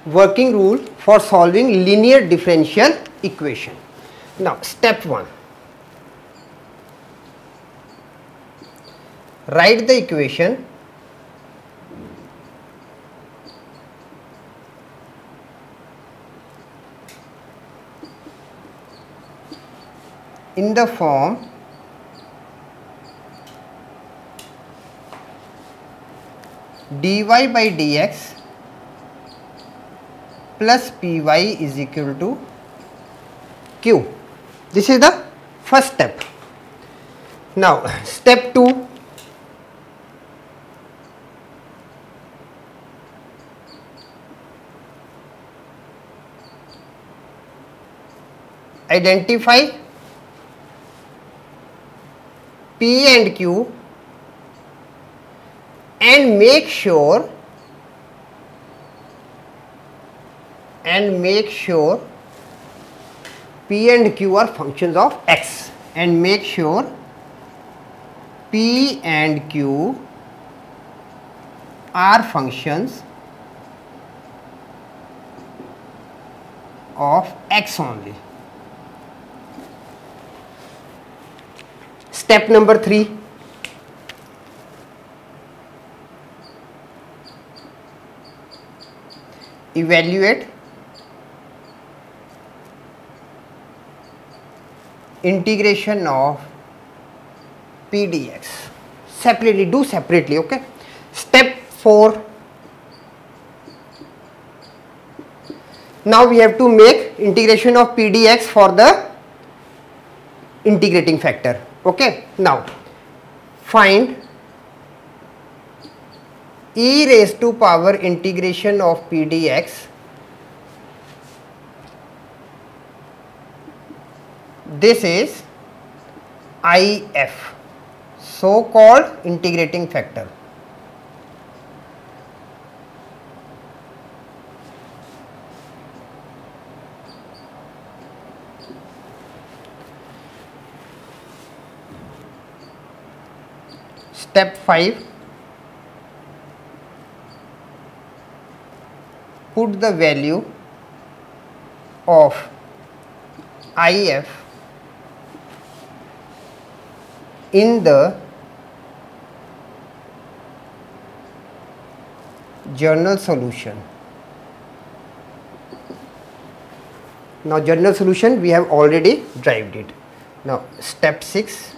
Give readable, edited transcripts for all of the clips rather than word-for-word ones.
working rule for solving linear differential equation. Now step 1. Write the equation in the form dy by dx plus py is equal to q. This is the first step. Now step 2. Identify P and Q and make sure P and Q are functions of x, and make sure P and Q are functions of x only. Step number 3. Evaluate integration of p dx. Separately, do separately, okay. Step 4. Now we have to make integration of p dx for the integrating factor. Okay, now find e raised to power integration of p dx. This is IF, so called integrating factor. Step 5. Put the value of IF in the general solution. Now general solution we have already derived it. Now step 6.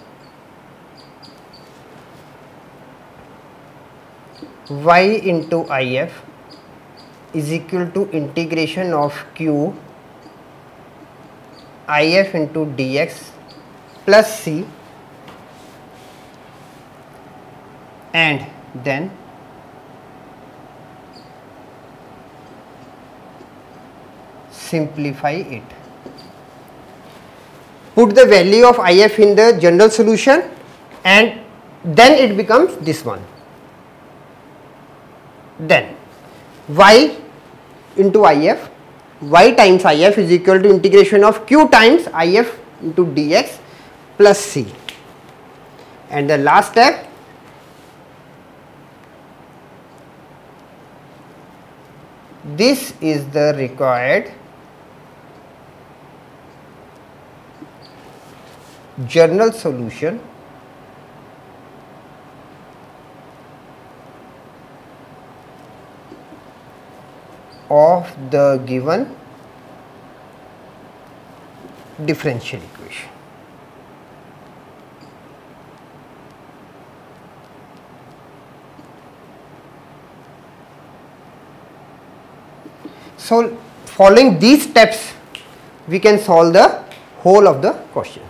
Y into IF is equal to integration of Q IF into dx plus C, and then simplify it. Put the value of IF in the general solution and then it becomes this one. Then y into IF, y times IF is equal to integration of Q times IF into dx plus C, and the last step, this is the required general solution of the given differential equation. So following these steps we can solve the whole of the question.